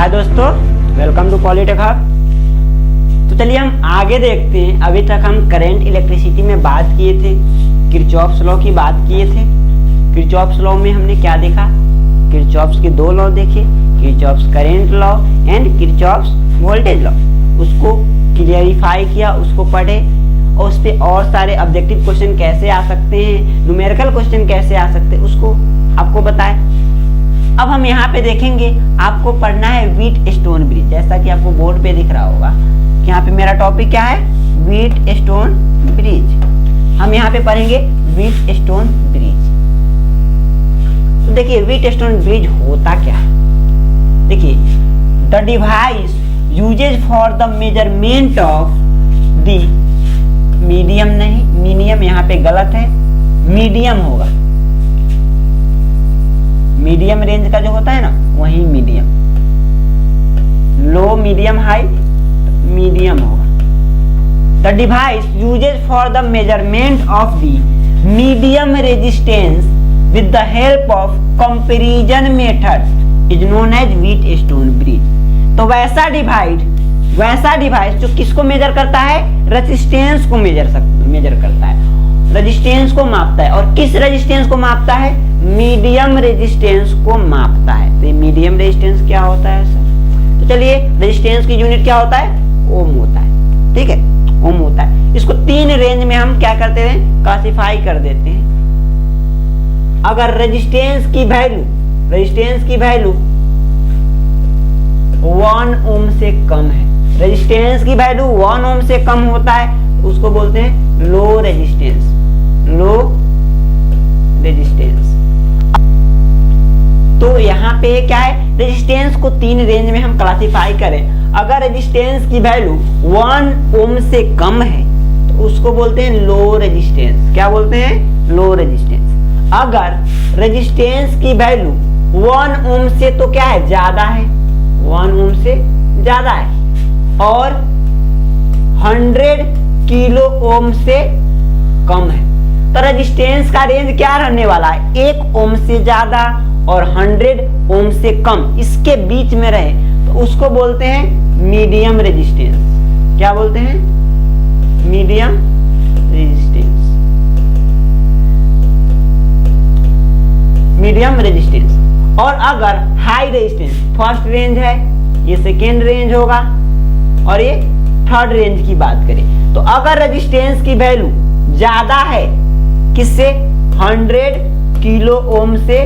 हाय दोस्तों, welcome to polytech hub. तो चलिए हम आगे देखते हैं। अभी तक हम करंट इलेक्ट्रिसिटी में बात किए थे, किरचॉफ्स लॉ की बात किए थे। किरचॉफ्स लॉ में हमने क्या देखा? किरचॉफ्स के दो लॉ देखे, Kirchhoff's current law and Kirchhoff's voltage law. उसको क्लियरिफाई किया, उसको पढ़े और उस पर और सारे ऑब्जेक्टिव क्वेश्चन कैसे आ सकते हैं, न्यूमेरिकल क्वेश्चन कैसे आ सकते हैं, उसको आपको बताए। अब हम यहाँ पे देखेंगे, आपको पढ़ना है व्हीटस्टोन ब्रिज। जैसा कि आपको बोर्ड पे दिख रहा होगा कि यहाँ पे मेरा टॉपिक क्या है, व्हीटस्टोन ब्रिज। हम यहाँ पे पढ़ेंगे व्हीटस्टोन ब्रिज। तो देखिए व्हीटस्टोन ब्रिज होता क्या है। देखिए, the device usages for the measurement of the medium, नहीं मीडियम यहाँ पे गलत है, मीडियम होगा। मीडियम रेंज का जो होता है ना, वही medium. Low, medium, high, medium होगा। The device usages for the measurement of the medium resistance with the help of comparison method is known as Wheatstone bridge. तो वैसा डिवाइस जो किसको मेजर करता है, रेजिस्टेंस को मेजर करता है, रेजिस्टेंस को मापता है। और किस रेजिस्टेंस को मापता है? मीडियम रेजिस्टेंस को मापता है। तो मीडियम रेजिस्टेंस क्या होता है सर? तो चलिए, रेजिस्टेंस की यूनिट क्या होता है? ओम होता है। ठीक है, ओम होता है। इसको तीन रेंज में हम क्या करते हैं, क्लासिफाई कर देते हैं। अगर रेजिस्टेंस की वैल्यू 1 ओम से कम है, रेजिस्टेंस की वैल्यू 1 ओम से कम होता है, उसको बोलते हैं लो रेजिस्टेंस। तो यहाँ पे क्या है, रेजिस्टेंस को तीन रेंज में हम क्लासिफाई करें। अगर रेजिस्टेंस की वैल्यू 1 ओम से कम है तो उसको बोलते हैं लो रेजिस्टेंस। क्या बोलते हैं? Low resistance. अगर रेजिस्टेंस की वैल्यू 1 ओम से तो क्या है, ज्यादा है, 1 ओम से ज्यादा है, और 100 किलो ओम से कम है, तो रेजिस्टेंस का रेंज क्या रहने वाला है, 1 ओम से ज्यादा और 100 ओम से कम, इसके बीच में रहे तो उसको बोलते हैं मीडियम रेजिस्टेंस। क्या बोलते हैं? Medium resistance. Medium resistance. और अगर हाई रेजिस्टेंस, फर्स्ट रेंज है, ये सेकेंड रेंज होगा और ये थर्ड रेंज की बात करें, तो अगर रेजिस्टेंस की वैल्यू ज्यादा है, किससे, 100 किलो ओम से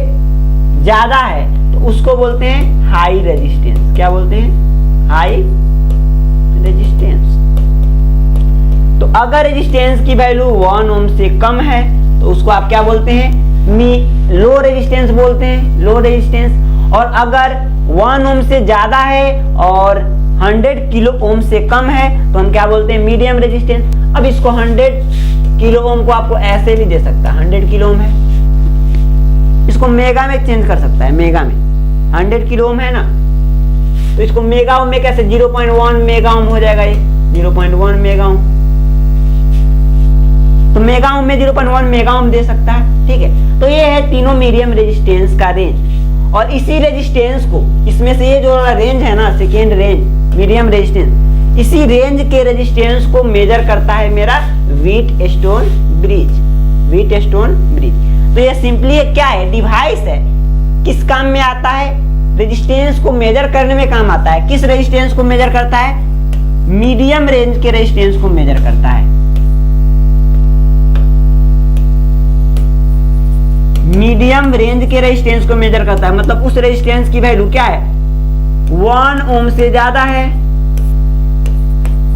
ज्यादा है, तो उसको बोलते हैं हाई रेजिस्टेंस। क्या बोलते हैं? High resistance. तो अगर रेजिस्टेंस की वैल्यू 1 ओम से कम है तो उसको आप क्या बोलते हैं, लो रेजिस्टेंस बोलते हैं, लो रेजिस्टेंस। और अगर 1 ओम से ज्यादा है और 100 किलो ओम से कम है तो हम क्या बोलते हैं, मीडियम रेजिस्टेंस। अब इसको 100 किलो ओम को आपको ऐसे भी दे सकता है, 100 किलो ओम है, इसको मेगा में चेंज कर सकता है। मेगा में 100 किलो ओम है ना, तो इसको मेगा ओम में कैसे, 0.1 मेगा ओम हो जाएगा, ये 0.1 मेगा ओम। तो मेगा ओम में 0.1 मेगा ओम दे सकता है। ठीक है, तो ये है तीनों मीडियम रेजिस्टेंस का रेंज। और इसी रेजिस्टेंस को, इसमें से ये जो रेंज है ना, सेकेंड रेंज मीडियम रेजिस्टेंस, इसी रेंज के रेजिस्टेंस को मेजर करता है मेरा व्हीटस्टोन ब्रिज। Wheatstone bridge. तो ये सिंपली क्या है, डिवाइस है, किस काम में आता है, रेजिस्टेंस को मेजर करने में काम आता है। किस रेजिस्टेंस को मेजर करता है? मीडियम रेंज के रेजिस्टेंस को मेजर करता है। मीडियम रेंज के रेजिस्टेंस को मेजर करता है, मतलब उस रेजिस्टेंस की वैल्यू क्या है, 1 ओम से ज्यादा है,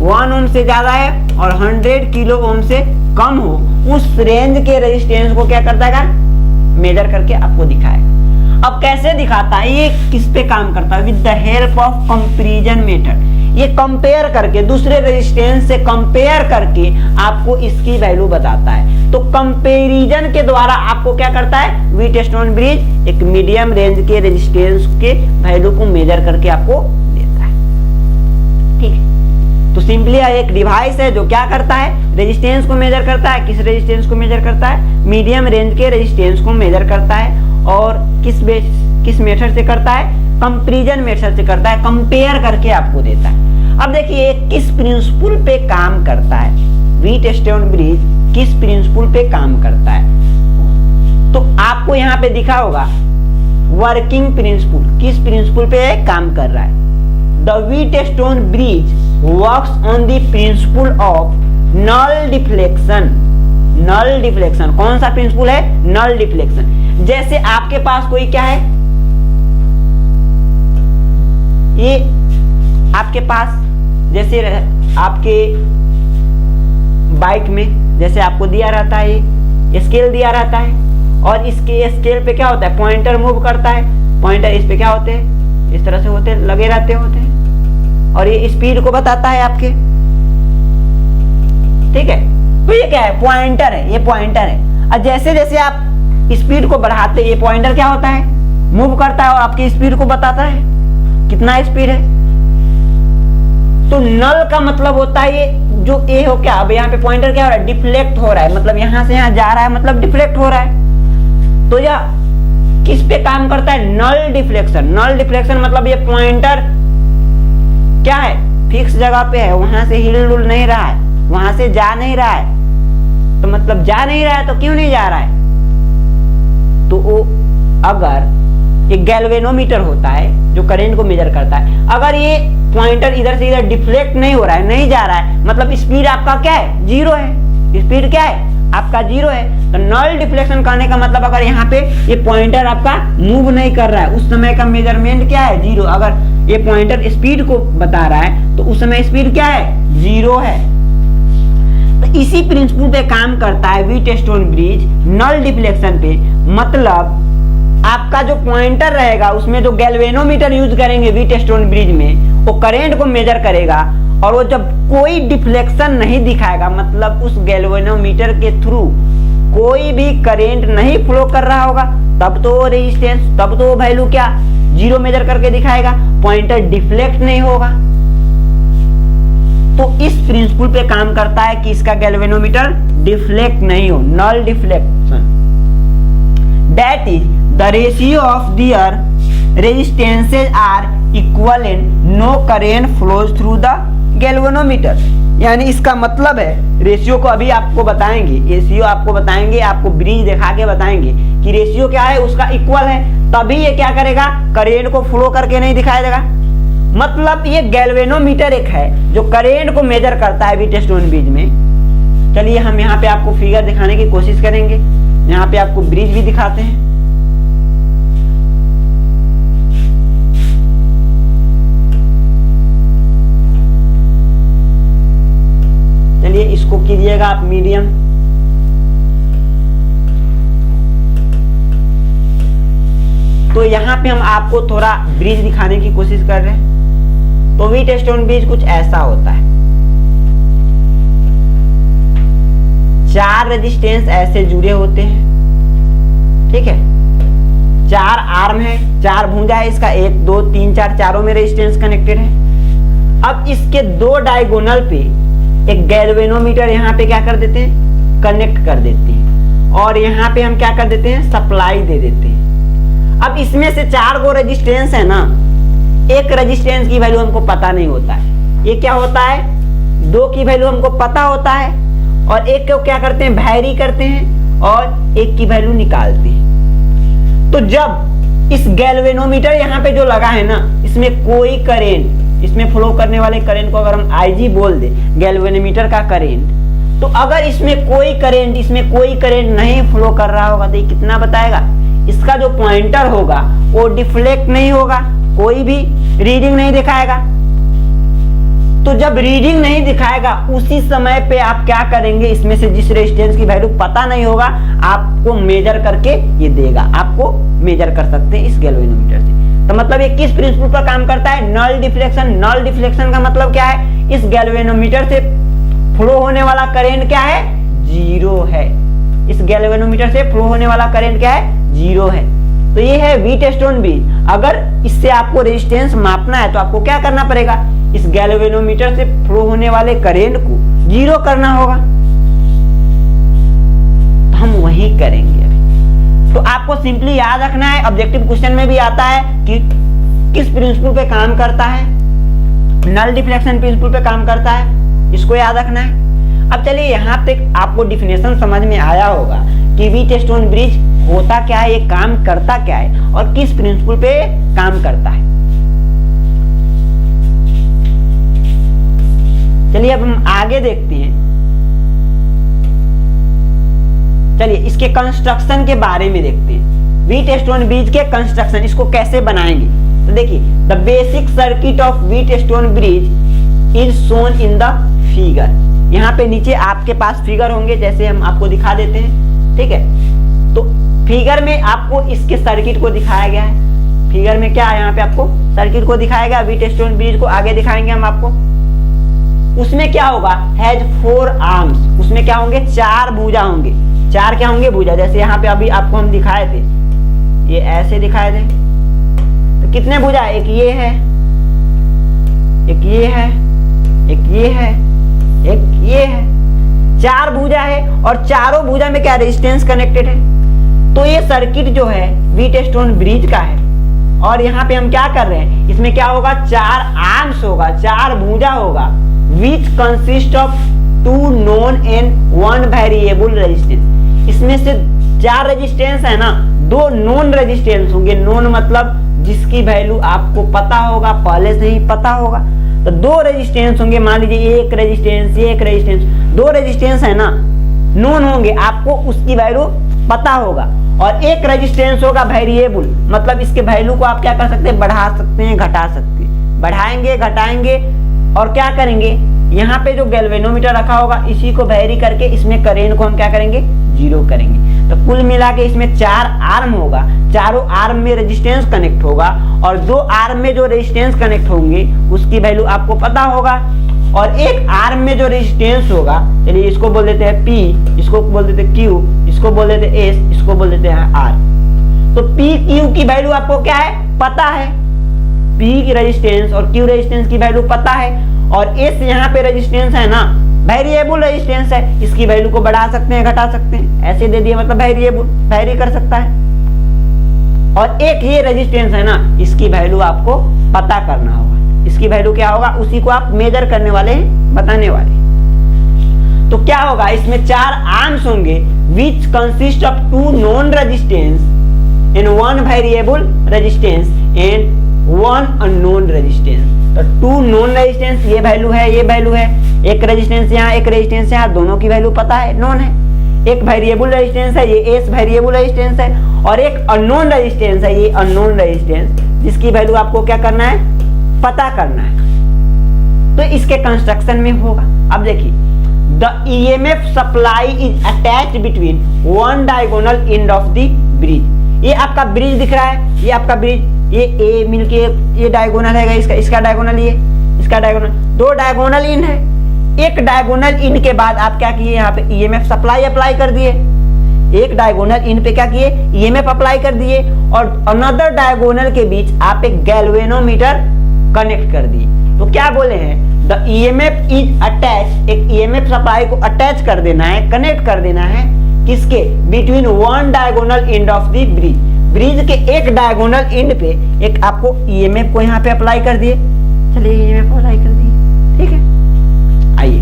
1 ओम से ज्यादा है और 100 किलो ओम से कम हो, उस रेंज के रेजिस्टेंस को क्या करता है, मेजर करके आपको दिखाएगा। अब कैसे दिखाता है, ये किस पे काम करता है, with the help of comparison method. ये कंपेयर करके, दूसरे रेजिस्टेंस से कंपेयर करके आपको इसकी वैल्यू बताता है। तो कंपैरिजन के द्वारा आपको क्या करता है, व्हीटस्टोन ब्रिज एक मीडियम रेंज के रेजिस्टेंस के वैल्यू को मेजर करके आपको देता है। ठीक है, तो सिंपली एक डिवाइस है जो क्या करता है, रेजिस्टेंस को मेजर करता है। किस रेजिस्टेंस को मेजर करता है? मीडियम रेंज के रेजिस्टेंस को मेजर करता है। और किस मेथड से करता है? कंपैरिजन मेथड से करता है, कंपेयर करके आपको देता है। अब देखिए किस प्रिंसिपल पे काम करता है, व्हीटस्टोन ब्रिज किस प्रिंसिपल पे काम करता है, तो आपको यहाँ पे दिखा होगा वर्किंग प्रिंसिपल, किस प्रिंसिपल पे काम कर रहा है। The Wheatstone bridge works on the principle of null deflection. Null deflection कौन सा प्रिंसिपल है, नल डिफ्लेक्शन। जैसे आपके पास कोई क्या है, ये आपके पास जैसे आपके बाइक में जैसे आपको दिया रहता है, ये स्केल दिया रहता है, और इसके स्केल पे क्या होता है, पॉइंटर मूव करता है, पॉइंटर इस पे क्या होते हैं, इस तरह से होते हैं, लगे रहते होते हैं, और ये स्पीड को बताता है आपके, ठीक है। तो ये क्या है, पॉइंटर है, ये पॉइंटर है। और जैसे जैसे आप स्पीड को बढ़ाते हैं, ये पॉइंटर क्या होता है, मूव करता है और आपकी स्पीड को बताता है कितना स्पीड है। तो नल का मतलब होता है ये जो ए हो, क्या अब यहाँ पे पॉइंटर क्या हो रहा है, डिफ्लेक्ट हो रहा है, मतलब यहां से यहां जा रहा है, मतलब डिफ्लेक्ट हो रहा है। तो यह किस पे काम करता है, नल डिफ्लेक्शन। नल डिफ्लेक्शन मतलब ये पॉइंटर क्या है, फिक्स जगह पे है, वहां से हिल डुल नहीं रहा है, वहां से जा नहीं रहा है। तो मतलब जा नहीं रहा है तो क्यों नहीं जा रहा है, तो वो अगर एक गैल्वेनोमीटर होता है जो करंट को मेजर करता है, अगर ये पॉइंटर इधर से इधर डिफ्लेक्ट नहीं हो रहा है, नहीं जा रहा है, मतलब स्पीड आपका क्या है, जीरो है, स्पीड क्या है आपका जीरो है। तो नल डिफ्लेक्शन करने का मतलब अगर यहाँ पे ये पॉइंटर आपका मूव नहीं कर रहा है, उस समय का मेजरमेंट क्या है, जीरो। अगर ये पॉइंटर स्पीड को बता रहा है तो उस समय स्पीड क्या है, जीरो है। तो इसी प्रिंसिपल पे काम करता है व्हीटस्टोन ब्रिज, नल डिफ्लेक्शन पे। मतलब आपका जो पॉइंटर रहेगा उसमें जो गैल्वेनोमीटर यूज करेंगे व्हीटस्टोन ब्रिज में, वो करंट को मेजर करेगा, और वो जब कोई डिफ्लेक्शन नहीं दिखाएगा, मतलब उस गैल्वेनोमीटर के थ्रू कोई भी करंट नहीं फ्लो कर रहा होगा, तब तो वो रेजिस्टेंस, तब तो वो वैल्यू क्या, जीरो मेजर करके दिखाएगा, पॉइंटर डिफ्लेक्ट नहीं होगा। तो इस प्रिंसिपल पे काम करता है कि इसका गैल्वेनोमीटर डिफ्लेक्ट नहीं हो, null deflection. That is the ratio of their resistances are equivalent, no current flows through the galvanometer. यानी इसका मतलब है, रेशियो को अभी आपको बताएंगे, रेशियो आपको बताएंगे, आपको ब्रिज दिखा के बताएंगे कि रेशियो क्या है, उसका इक्वल है, तभी ये क्या करेगा, करंट को फ्लो करके नहीं दिखाई देगा। मतलब ये गैल्वेनोमीटर एक है जो करंट को मेजर करता है व्हीटस्टोन ब्रिज में। चलिए हम यहाँ पे आपको फिगर दिखाने की कोशिश करेंगे, यहाँ पे आपको ब्रिज भी दिखाते हैं। चलिए इसको कीजिएगा आप मीडियम। तो यहाँ पे हम आपको थोड़ा ब्रिज दिखाने की कोशिश कर रहे हैं। तो व्हीटस्टोन ब्रिज कुछ ऐसा होता है, चार रेजिस्टेंस ऐसे जुड़े होते हैं, ठीक है, चार आर्म है, चार भुजा है इसका, 1 2 3 4, चारों में रेजिस्टेंस कनेक्टेड है। अब इसके दो डायगोनल पे एक गैल्वेनोमीटर यहाँ पे क्या कर देते हैं, कनेक्ट कर देते हैं, और यहाँ पे हम क्या कर देते हैं, सप्लाई दे देते हैं। अब इसमें से 4 गो रेजिस्टेंस है ना, एक रेजिस्टेंस की वैल्यू हमको पता नहीं होता है, ये क्या होता है, 2 की वैल्यू हमको पता होता है, और एक को क्या करते हैं, वैरी करते हैं, और एक की वैल्यू निकालते हैं। तो जब इस गैल्वेनोमीटर यहाँ पे जो लगा है ना, इसमें कोई करंट, इसमें फ्लो करने वाले करंट को अगर हम IG बोल दे, गैल्वेनोमीटर का करंट, तो अगर इसमें कोई करंट नहीं फ्लो कर रहा होगा तो ये कितना बताएगा, इसका जो पॉइंटर होगा वो डिफ्लेक्ट नहीं होगा, कोई भी रीडिंग नहीं दिखाएगा। तो जब रीडिंग नहीं दिखाएगा उसी समय पे आप क्या करेंगे, इसमें से जिस रेजिस्टेंस की वैल्यू पता नहीं होगा आपको मेजर करके ये देगा, आपको मेजर कर सकते हैं इस गैल्वेनोमीटर से। तो मतलब ये किस प्रिंसिपल पर काम करता है, नल डिफ्लेक्शन। नल डिफ्लेक्शन का मतलब क्या है, इस गैल्वेनोमीटर से फ्लो होने वाला करंट क्या है, जीरो है। इस गैल्वेनोमीटर से फ्लो होने वाला करंट क्या है, जीरो है। तो ये है व्हीटस्टोन ब्रिज। अगर इससे आपको रेजिस्टेंस मापना है तो आपको क्या करना पड़ेगा, इस गैल्वेनोमीटर से फ्लो होने वाले करंट को जीरो करना होगा। तो हम वही करेंगे अभी। तो आपको सिंपली याद रखना है, ऑब्जेक्टिव क्वेश्चन में भी आता है कि किस प्रिंसिपल पे काम करता है? नल डिफ्लेक्शन प्रिंसिपल पे काम करता है, इसको याद रखना है। अब चलिए यहाँ पे आपको डिफिनेशन समझ में आया होगा कि व्हीटस्टोन ब्रिज होता क्या है, ये काम करता क्या है और किस प्रिंसिपल पे काम करता है। चलिए अब हम आगे देखते हैं। चलिए इसके कंस्ट्रक्शन के बारे में देखते हैं। व्हीटस्टोन ब्रिज के कंस्ट्रक्शन, इसको कैसे बनाएंगे। तो देखिए, the basic circuit of Wheatstone bridge is shown in the figure. यहाँ पे नीचे आपके पास फिगर होंगे, जैसे हम आपको दिखा देते हैं, ठीक है। तो फिगर में आपको इसके सर्किट को दिखाया गया है। फिगर में क्या है, यहाँ पे आपको सर्किट को दिखाया गया। व्हीटस्टोन ब्रिज को आगे दिखाएंगे हम आपको। उसमें क्या होगा, हैज 4 आर्म्स, उसमें क्या होंगे, 4 भुजा होंगे। 4 क्या होंगे, भुजा। जैसे यहाँ पे अभी आपको हम दिखाए थे, ये ऐसे दिखाए थे, तो कितने भुजा, एक ये है, एक ये है, एक ये है, एक ये है, 4 भुजा है। और चारों भुजा में क्या रेजिस्टेंस कनेक्टेड है। तो ये सर्किट जो है व्हीटस्टोन ब्रिज का है। और यहाँ पे हम क्या कर रहे हैं, इसमें क्या होगा, 4 आर्म्स होगा, 4 भुजा होगा, which consist of 2 known and 1 variable resistance. इसमें से 4 रेजिस्टेंस है ना, 2 नोन रेजिस्टेंस होंगे। नोन मतलब जिसकी वैल्यू आपको पता होगा, पहले से ही पता होगा। तो 2 रेजिस्टेंस होंगे, मान लीजिए एक रेजिस्टेंस, एक रेजिस्टेंस, 2 रेजिस्टेंस है ना, नोन होंगे, आपको उसकी वैल्यू पता होगा। और एक रेजिस्टेंस होगा वेरिएबल, मतलब इसके वैल्यू को आप क्या कर सकते हैं, बढ़ा सकते हैं, घटा सकते हैं, बढ़ाएंगे, घटाएंगे। और क्या करेंगे, यहाँ पे जो गैल्वेनोमीटर रखा होगा, इसी को वेरी करके इसमें करेंट को हम क्या करेंगे, 0 करेंगे। तो कुल मिला के इसमें 4 आर्म होगा, चारों आर्म में रेजिस्टेंस कनेक्ट होगा। और 2 आर्म में जो रेजिस्टेंस कनेक्ट होंगे उसकी वैल्यू आपको पता होगा। और एक आर्म में जो रेजिस्टेंस होगा, चलिए इसको बोल देते हैं P, इसको बोल देते हैं Q, इसको बोल देते हैं S, इसको बोल देते हैं R। तो P Q की वैल्यू आपको क्या है, पता है। P की रेजिस्टेंस और Q रेजिस्टेंस की वैल्यू पता है। और S यहाँ पे रेजिस्टेंस है ना, वेरिएबल रेजिस्टेंस है, इसकी वैल्यू को बढ़ा सकते हैं, घटा सकते हैं। ऐसे दे दिए मतलब वेरिएबल, वेरी कर सकता है। और एक ये रेजिस्टेंस है ना, इसकी वैल्यू आपको पता करना होगा। इसकी वैल्यू क्या होगा, उसी को आप मेजर करने वाले हैं, बताने वाले। तो क्या होगा, इसमें 4 आर्म्स होंगे, which consist of 2 known resistance and 1 variable resistance and 1 unknown resistance. तो 2 नोन रेजिस्टेंस, ये वैल्यू है, ये वैल्यू है। एक रेजिस्टेंस यहाँ, एक रेजिस्टेंस यहाँ, दोनों की वैल्यू पता है, नोन है। एक वेरिएबल रेजिस्टेंस है, ये एस वेरिएबल रेजिस्टेंस है। और एक अननोन रेजिस्टेंस है, ये अननोन रेजिस्टेंस, जिसकी वैल्यू आपको क्या करना है, पता करना है। तो इसके कंस्ट्रक्शन में होगा। अब देखिए, the EMF supply is attached between 1 diagonal end of the bridge. ये आपका ब्रिज दिख रहा है, ये आपका ब्रिज, ये ए मिलके ये डायगोनल है, इसका डायगोनल, ये इसका डायगोनल, 2 डायगोनल इन है। एक डायगोनल इन के बाद आप क्या किए, यहाँ पे ईएमएफ सप्लाई अप्लाई कर दिए। एक डायगोनल इन पे क्या किए, ईएमएफ अप्लाई कर दिए। और अनदर डायगोनल के बीच आप एक गैल्वेनोमीटर कनेक्ट कर दिए। तो क्या बोले हैं, द ईएमएफ इज अटैच, एक ईएमएफ सप्लाई को अटैच कर देना है, कनेक्ट कर देना है, किसके, between 1 diagonal end of the bridge. Bridge के एक डायगोनल एंड पे एक आपको ईएमएफ को यहाँ पे अप्लाई कर दिए। चलिए ईएमएफ अप्लाई कर दिए, ठीक है। आइए,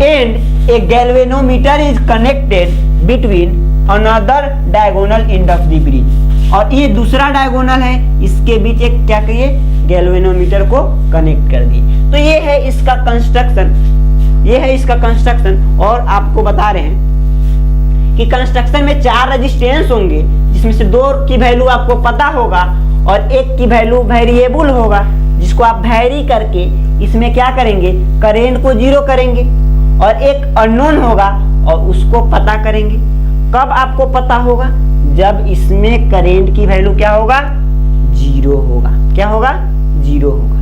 and A galvanometer is connected between another diagonal end of the bridge. और ये दूसरा डायगोनल है, इसके बीच एक क्या करिए, गैल्वेनोमीटर को कनेक्ट कर दिए। तो ये है इसका कंस्ट्रक्शन, ये है इसका कंस्ट्रक्शन। और आपको बता रहे हैं कि कंस्ट्रक्शन में 4 रेजिस्टेंस होंगे, जिसमें से 2 की वैल्यू आपको पता होगा और एक की वैल्यू वेरिएबल होगा, जिसको आप वेरी करके इसमें क्या करेंगे, करेंट को 0 करेंगे। और एक अननोन होगा और उसको पता करेंगे। कब आपको पता होगा, जब इसमें करेंट की वैल्यू क्या होगा, 0 होगा। क्या होगा, 0 होगा।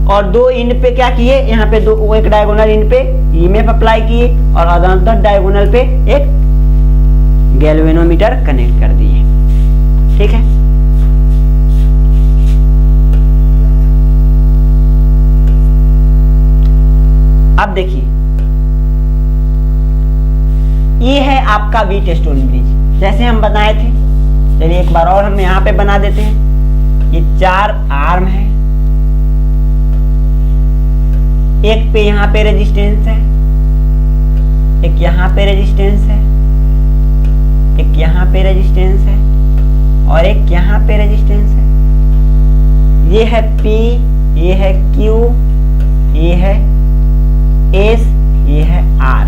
और 2 इन पे क्या किए, यहाँ पे 2, एक डायगोनल इन पे ईएमएफ अप्लाई किए और अदर डायगोनल पे एक गैल्वेनोमीटर कनेक्ट कर दिए, ठीक है। अब देखिए, ये है आपका व्हीटस्टोन ब्रिज, जैसे हम बनाए थे। चलिए एक बार और हम यहाँ पे बना देते हैं। ये 4 आर्म है, एक पे यहाँ पे रेजिस्टेंस है, एक यहाँ पे रेजिस्टेंस है, एक यहाँ पे रेजिस्टेंस है और एक यहाँ पे रेजिस्टेंस है। ये है P, ये है Q, ये है S, ये है R।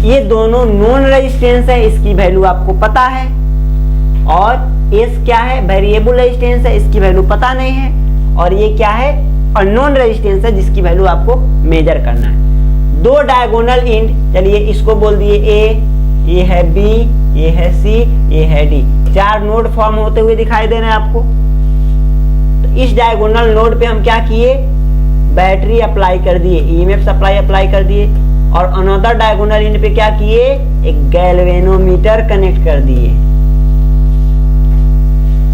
ये दोनों नॉन रेजिस्टेंस है, इसकी वैल्यू आपको पता है, और S क्या है, वेरिएबल रेजिस्टेंस है, इसकी वैल्यू पता नहीं है, और ये क्या है, अननोन रेजिस्टेंस है, जिसकी वैल्यू आपको मेजर करना है। 2 डायगोनल इंड, चलिए इसको बोल दिए A, ये है B, ये है C, ये है D। 4 नोड फॉर्म होते हुए दिखाई दे रहे हैं आपको। तो इस डायगोनल नोड पे हम क्या किए, बैटरी अप्लाई कर दिए, ईएमएफ सप्लाई अप्लाई कर दिए, और अनदर डायगोनल इंड पे क्या किए, एक गैल्वेनोमीटर कनेक्ट कर दिए।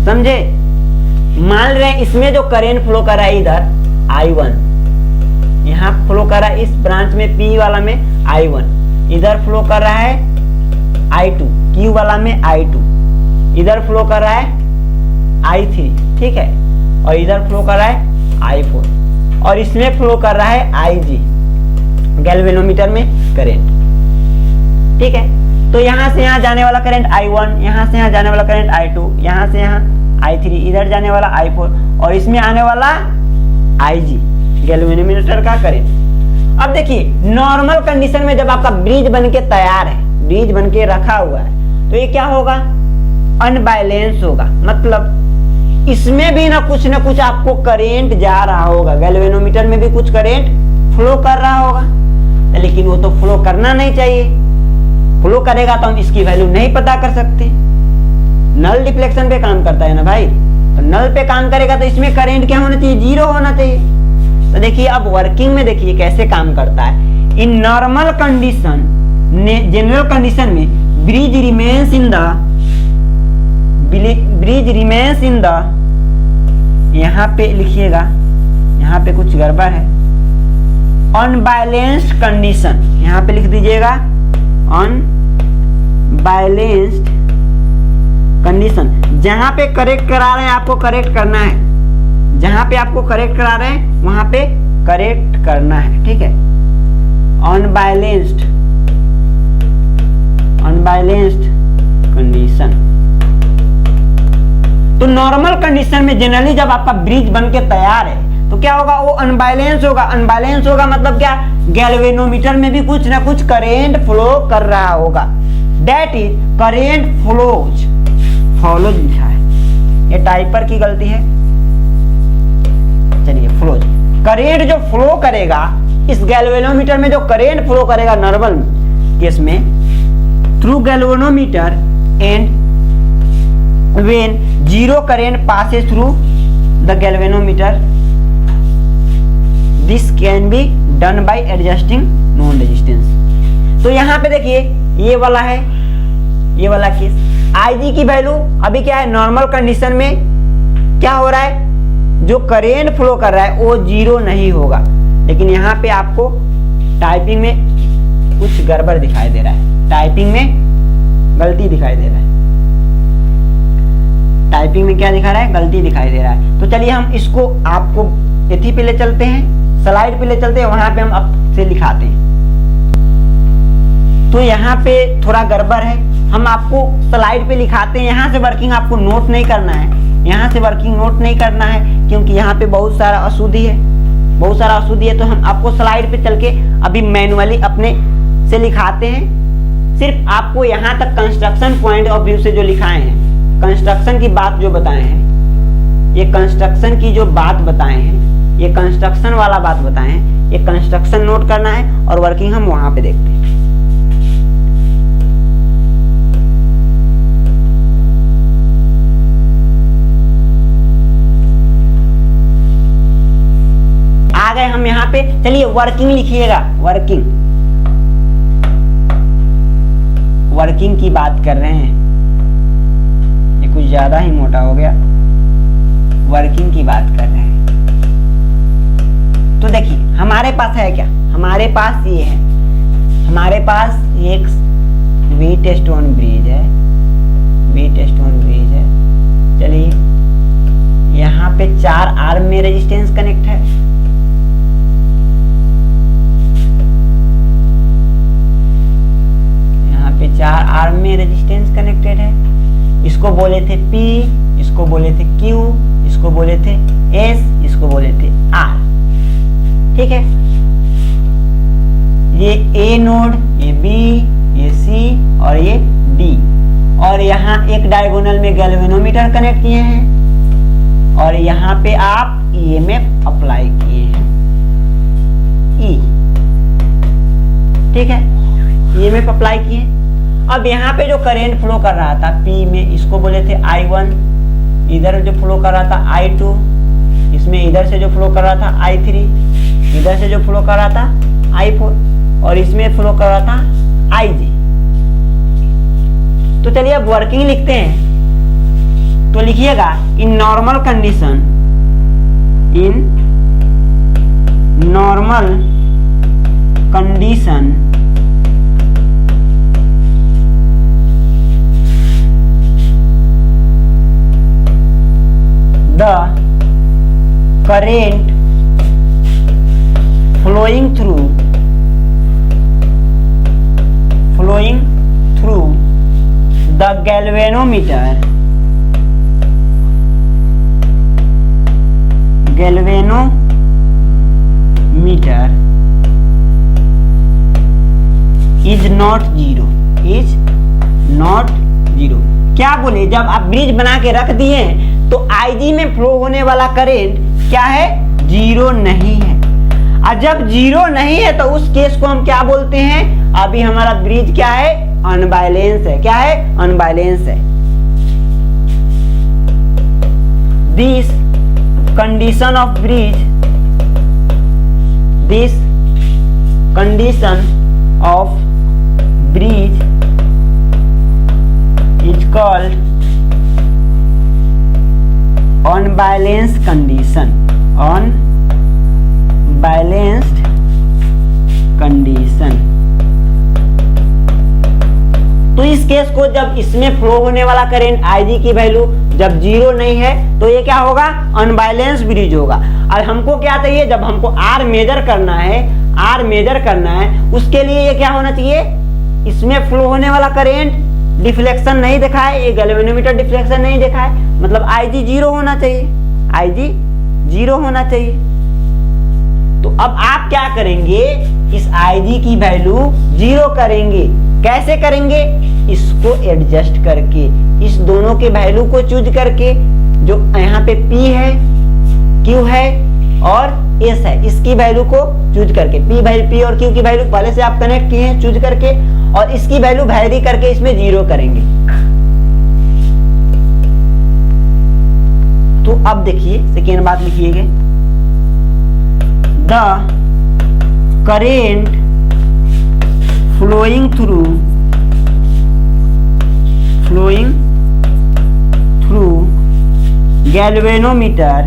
समझे? मान रहे हैं इसमें जो करंट फ्लो कर रहा है इधर I1, यहाँ फ्लो कर रहा है इस ब्रांच में P वाला में I1, इधर फ्लो कर रहा है I2, Q वाला में I2, इधर फ्लो कर रहा है I3, ठीक है, और इधर फ्लो कर रहा है I4, और इसमें फ्लो कर रहा है IG, गैल्वेनोमीटर में करंट। ठीक है, तो यहां से यहां जाने वाला करंट I1, यहां से यहां जाने वाला करंट I2, यहां से यहां I3, इधर जाने वाला I4, और इसमें आने वाला IG, गैल्वेनोमीटर का करंट। अब देखिए नॉर्मल कंडीशन में जब आपका ब्रिज बन के तैयार है, ब्रिज बन के रखा हुआ है, तो ये क्या होगा, अनबैलेंस होगा। मतलब इसमें भी ना कुछ आपको करंट जा रहा होगा, गैल्वेनोमीटर में भी कुछ करंट फ्लो कर रहा होगा, लेकिन वो तो फ्लो करना नहीं चाहिए। फ्लो करेगा तो हम इसकी वैल्यू नहीं पता कर सकते। नल डिफ्लेक्शन पे काम करता है ना भाई, तो नल पे काम करेगा तो इसमें करंट क्या होना चाहिए, 0 होना चाहिए। तो देखिए अब वर्किंग में देखिए कैसे काम करता है। In normal condition, general condition में ब्रिज रिमेन्स इन द, यहाँ पे लिखिएगा, यहाँ पे कुछ गड़बड़ है, अनबैलेंस्ड कंडीशन, यहाँ पे लिख दीजिएगा अनबैलेंस्ड कंडीशन। जहां पे करेक्ट करा रहे हैं आपको करेक्ट करना है, जहां पे आपको करेक्ट करा रहे हैं वहां पे करेक्ट करना है, ठीक है। Unbalanced condition. तो नॉर्मल कंडीशन में जनरली जब आपका ब्रिज बन के तैयार है तो क्या होगा, वो अनबैलेंस होगा। अनबैलेंस होगा मतलब क्या, गैल्वेनोमीटर में भी कुछ ना कुछ करंट फ्लो कर रहा होगा। That is current flows, flows लिखा है, ये टाइपर की गलती है। चलिए फ्लोज, करंट जो फ्लो करेगा इस गैल्वेनोमीटर में, जो करंट फ्लो करेगा नॉर्मल केस में through galvanometer, and when zero current passes through the galvanometer, this can be done by adjusting non resistance. तो यहाँ पे देखिए ये वाला है, ये वाला केस IG की वैल्यू अभी क्या है, नॉर्मल कंडीशन में क्या हो रहा है, जो करंट फ्लो कर रहा है वो 0 नहीं होगा। लेकिन यहाँ पे आपको टाइपिंग में कुछ गड़बड़ दिखाई दे रहा है, टाइपिंग में गलती दिखाई दे रहा है, टाइपिंग में क्या दिखा रहा है, गलती दिखाई दे रहा है। तो चलिए हम इसको आपको एथी पे ले चलते हैं, स्लाइड पे ले चलते हैं, वहां पे हम आपसे लिखाते हैं। तो यहाँ पे थोड़ा गड़बड़ है, हम आपको स्लाइड पे लिखाते हैं। यहाँ से वर्किंग आपको नोट नहीं करना है, यहाँ से वर्किंग नोट नहीं करना है, क्योंकि यहाँ पे बहुत सारा अशुद्धि है, बहुत सारा अशुद्धि है। तो हम आपको स्लाइड पे चल के अभी मैनुअली अपने से लिखाते हैं। सिर्फ आपको यहाँ तक कंस्ट्रक्शन पॉइंट ऑफ व्यू से जो लिखाए हैं, कंस्ट्रक्शन की बात जो बताए हैं, ये कंस्ट्रक्शन की जो बात बताए हैं, ये कंस्ट्रक्शन वाला बात बताए हैं, ये कंस्ट्रक्शन नोट करना है और वर्किंग हम वहां पे देखते हैं। आ गए हम यहाँ पे, चलिए वर्किंग लिखिएगा। वर्किंग की बात कर रहे हैं, ये कुछ ज्यादा ही मोटा हो गया। वर्किंग की बात कर रहे हैं तो देखिए हमारे पास है क्या, हमारे पास ये है, हमारे पास एक व्हीट स्टोन ब्रिज है, व्हीट स्टोन ब्रिज है। चलिए यहाँ पे 4 आर्म में रेजिस्टेंस कनेक्ट है, यहाँ पे 4 आर्म में रेजिस्टेंस कनेक्टेड है। इसको बोले थे P, इसको बोले थे Q, इसको बोले थे S, इसको बोले थे R। ठीक है, ये A नोड, ये B, ये C और ये D, और यहाँ एक डायगोनल में गैल्वेनोमीटर कनेक्ट किए हैं और यहाँ पे आप EMF अप्लाई किए हैं E। ठीक है, EMF अप्लाई किए। अब यहाँ पे जो करंट फ्लो कर रहा था P में, इसको बोले थे I1, इधर जो फ्लो कर रहा था I2, इसमें इधर से जो फ्लो कर रहा था I3, इधर से जो फ्लो कर रहा था I4 और इसमें फ्लो कर रहा था IG। तो चलिए अब वर्किंग लिखते हैं। तो लिखिएगा in normal condition, in normal condition the current flowing through the galvanometer is not zero। क्या बोले, जब आप ब्रिज बना के रख दिए तो IG में फ्लो होने वाला करंट क्या है, जीरो नहीं है। और जब जीरो नहीं है तो उस केस को हम क्या बोलते हैं, अभी हमारा ब्रिज क्या है, अनबैलेंस है। क्या है, अनबैलेंस है। This condition of bridge, this condition of bridge is called unbalanced condition, unbalanced condition। तो इस केस को जब इसमें फ्लो होने वाला करंट IG की वैल्यू जब जीरो नहीं है तो ये क्या होगा, अनबैलेंस ब्रिज होगा। और हमको क्या चाहिए, जब हमको R मेजर करना है, उसके लिए ये क्या होना चाहिए, इसमें फ्लो होने वाला करंट डिफ्लेक्शन नहीं देखा है, ये गैल्वेनोमीटर डिफ्लेक्शन नहीं देखा है, मतलब IG जीरो होना चाहिए, IG जीरो होना चाहिए। तो अब आप क्या करेंगे, इस IG की वैल्यू जीरो करेंगे। कैसे करेंगे, इसको एडजस्ट करके, इस दोनों के वैल्यू को चूज करके, जो यहाँ पे P है, Q है और S है, इसकी वैल्यू को चूज करके, P और Q की वैल्यू पहले से आप कनेक्ट किए हैं, चूज करके, और इसकी वैल्यू वैरी करके इसमें जीरो करेंगे। तो अब देखिए सेकेंड बात लिखिएगा, the current flowing through galvanometer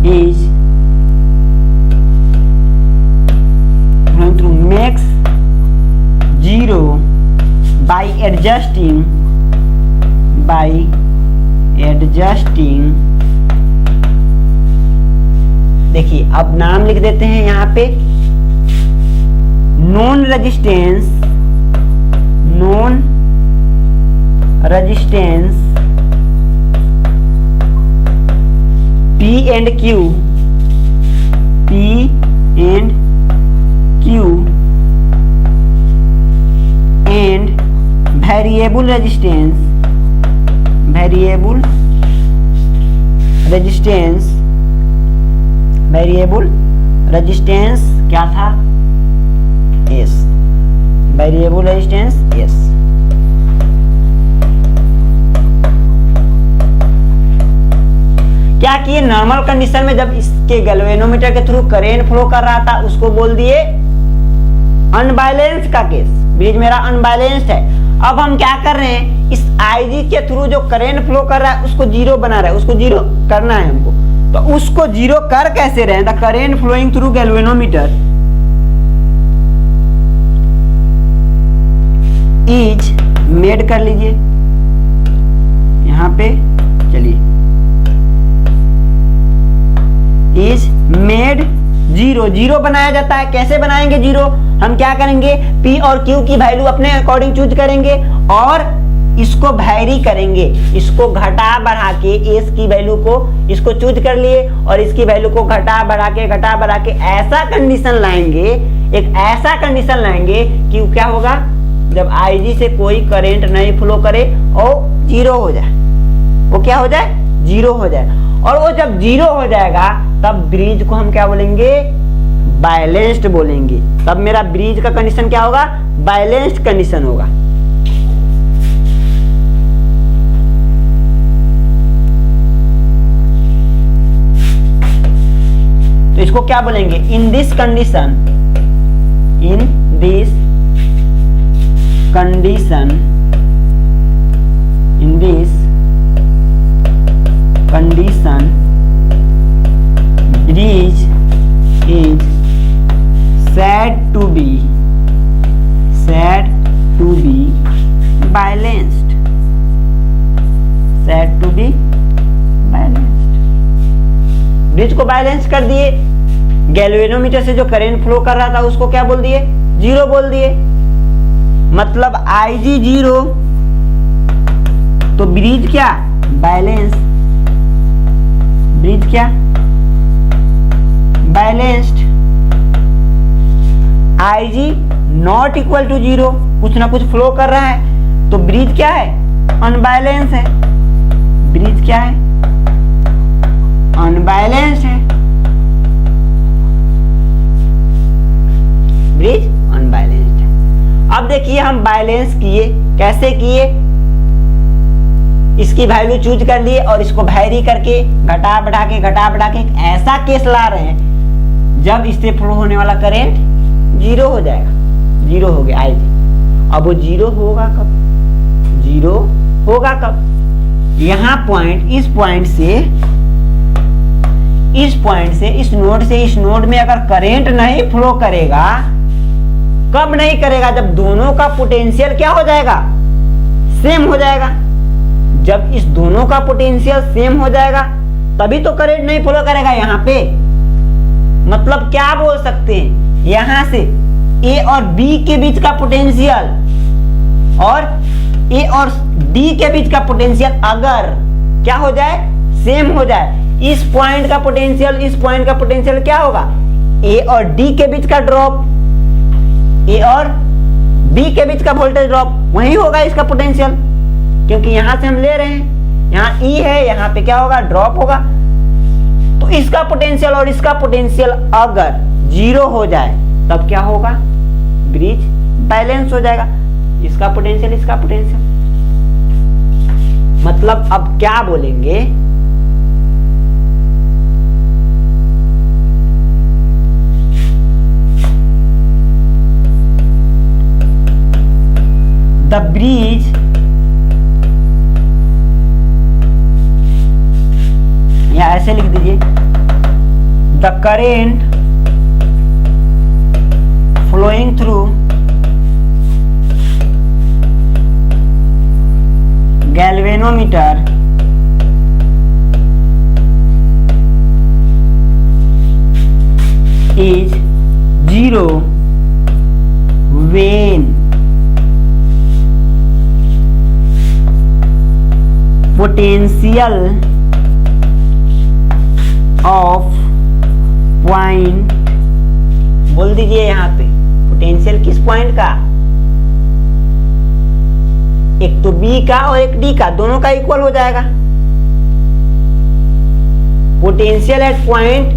is going to make zero by adjusting देखिए अब नाम लिख देते हैं यहाँ पे, non resistance P and Q and variable resistance क्या था, S, वेरिएबल रेजिस्टेंस S। क्या किए, नॉर्मल कंडीशन में जब इसके गैल्वेनोमीटर के थ्रू करंट फ्लो कर रहा था उसको बोल दिए अनबैलेंस का केस, ब्रिज मेरा अनबैलेंस्ड है। अब हम क्या कर रहे हैं, इस IG के थ्रू जो करंट फ्लो कर रहा है उसको जीरो बना रहा है, उसको जीरो करना है हमको। तो उसको जीरो कर कैसे रहे? The current flowing through galvanometer is made, कर लीजिए यहां पे, चलिए, इज मेड जीरो, जीरो बनाया जाता है। कैसे बनाएंगे जीरो? हम क्या करेंगे, P और Q की वैल्यू अपने अकॉर्डिंग चूज करेंगे और इसको वैरी करेंगे, इसको घटा बढ़ा के एस की वैल्यू को इसको चूज कर लिए और इसकी वैल्यू को घटा बढ़ा के ऐसा कंडीशन लाएंगे, एक ऐसा कंडीशन लाएंगे कि क्या होगा, जब IG से कोई करंट नहीं फ्लो करे और जीरो हो जाए, वो क्या हो जाए, जीरो हो जाए। और वो जब जीरो हो जाएगा तब ब्रिज को हम क्या बोलेंगे, बैलेंस्ड बोलेंगे। तब मेरा ब्रिज का कंडीशन क्या होगा, बैलेंस्ड कंडीशन होगा। तो इसको क्या बोलेंगे, in this condition, in this condition, in this condition bridge is said to be balanced, said to be balanced। Bridge को बैलेंस कर दिए, गैल्वेनोमीटर से जो करंट फ्लो कर रहा था उसको क्या बोल दिए, जीरो बोल दिए। मतलब IG जीरो तो ब्रिज क्या, बैलेंस, ब्रिज क्या, balanced. IG not equal to zero, कुछ ना कुछ फ्लो कर रहा है तो ब्रिज क्या है, अनबैलेंस है। ब्रिज क्या है, अनबैलेंस है, ब्रिज अनबैलेंस्ड है। अब देखिए हम बैलेंस किए, कैसे किए, इसकी वैल्यू चूज कर लिए और इसको वैरी करके घटा बढ़ा के एक ऐसा केस ला रहे हैं जब इससे फ्लो होने वाला करंट जीरो हो जाएगा, जीरो हो गया IG। अब वो जीरो होगा कब, जीरो होगा कब, यहां पॉइंट, इस पॉइंट से इस नोड में अगर करंट नहीं फ्लो करेगा, कब नहीं करेगा, जब दोनों का पोटेंशियल क्या हो जाएगा, सेम हो जाएगा। जब इस दोनों का पोटेंशियल सेम हो जाएगा तभी तो करंट नहीं फ्लो करेगा यहाँ पे। मतलब क्या बोल सकते हैं, यहां से A और B के बीच का पोटेंशियल और A और D के बीच का पोटेंशियल अगर क्या हो जाए, सेम हो जाए, इस पॉइंट का पोटेंशियल इस पॉइंट का पोटेंशियल क्या होगा, A और D के बीच का ड्रॉप, A और B के बीच का वोल्टेज ड्रॉप वही होगा इसका पोटेंशियल, क्योंकि यहां से हम ले रहे हैं, यहां E है, यहां पे क्या होगा, ड्रॉप होगा। तो इसका पोटेंशियल और इसका पोटेंशियल अगर जीरो हो जाए तब क्या होगा, ब्रिज बैलेंस हो जाएगा, इसका पोटेंशियल इसका पोटेंशियल। मतलब अब क्या बोलेंगे, द ब्रिज या ऐसे लिख दीजिए, the current flowing through galvanometer is zero when potential of point, बोल दीजिए यहां पे पोटेंशियल किस पॉइंट का, एक तो B का और एक D का, दोनों का इक्वल हो जाएगा। Potential at point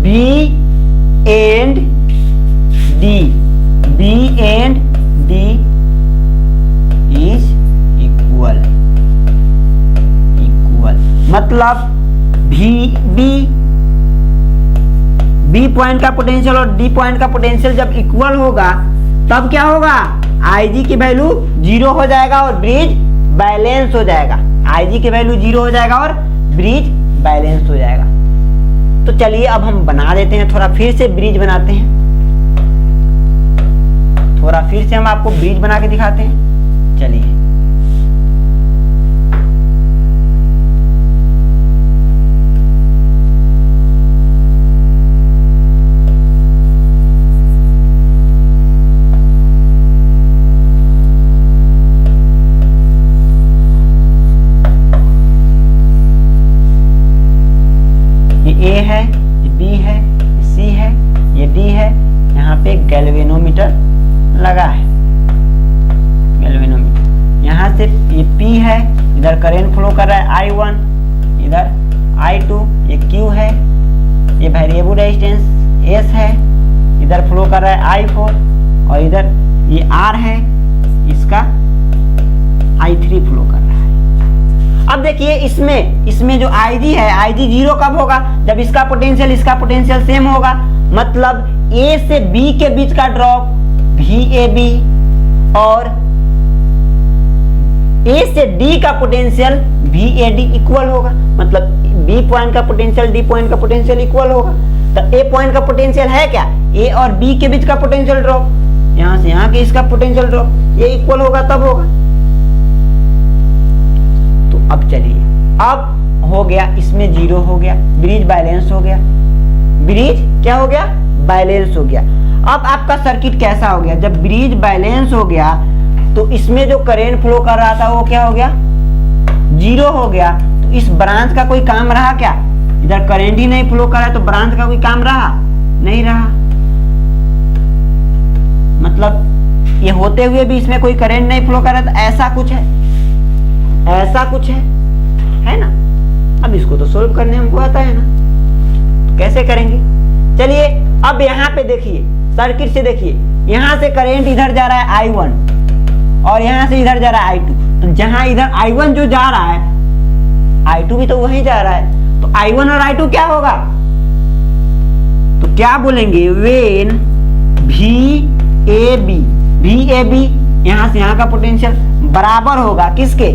B and D, B and D is equal, मतलब B पॉइंट का पोटेंशियल और D पॉइंट का पोटेंशियल जब इक्वल होगा तब क्या होगा, IG की वैल्यू जीरो हो जाएगा और ब्रिज बैलेंस हो जाएगा। IG की वैल्यू जीरो हो जाएगा और ब्रिज बैलेंस हो जाएगा। तो चलिए अब हम बना देते हैं, थोड़ा फिर से ब्रिज बनाते हैं, थोड़ा फिर से हम आपको ब्रिज बना के दिखाते हैं। चलिए ए है, ये बी है, ये सी है, ये डी है, यहाँ पे गैल्वेनोमीटर लगा है, गैल्वेनोमीटर। यहाँ से ये पी है, इधर करंट फ्लो कर रहा है I1, इधर I2, ये Q है, ये वेरिएबल रेजिस्टेंस S है, इधर फ्लो कर रहा है I4 और इधर ये R है, इसका I3 फ्लो कर रहा है। अब देखिए इसमें जो IG है, IG 0 कब होगा? जब इसका पोटेंशियल सेम होगा, मतलब A से B के बीच का ड्रॉप VAB और A से D का पोटेंशियल VAD इक्वल होगा, मतलब B पॉइंट का पोटेंशियल D पॉइंट का पोटेंशियल इक्वल होगा। तो A पॉइंट का पोटेंशियल है क्या? A और B के बीच का पोटेंशियल ड्रॉप, यहां से यहां के इसका पोटेंशियल ड्रॉप, ये इक्वल होगा तब होगा। अब चलिए, अब हो गया, इसमें 0 हो गया, ब्रिज बैलेंस हो गया, ब्रिज क्या हो गया? बैलेंस हो गया। अब आपका सर्किट कैसा हो गया? जब ब्रिज बैलेंस हो गया तो इसमें जो करंट फ्लो कर रहा था वो क्या हो गया? 0 हो गया। तो इस ब्रांच का कोई काम रहा क्या? इधर करंट ही नहीं फ्लो कर रहा है तो ब्रांच का कोई काम रहा? नहीं रहा। मतलब ये होते हुए भी इसमें कोई करंट नहीं फ्लो कर रहा, तो ऐसा कुछ है, ऐसा कुछ है ना। अब इसको तो सोल्व करने हमको आता है ना, तो कैसे करेंगे? चलिए अब यहाँ पे देखिए, सर्किट से देखिए, यहाँ से करंट इधर जा रहा है I1 और यहाँ से इधर जा रहा है I2। तो जहां इधर I1 जो जा रहा है, I2 भी तो वहीं जा रहा है, तो I1 और I2 क्या होगा? तो क्या बोलेंगे? वेन VAB यहां से यहां का पोटेंशियल बराबर होगा किसके?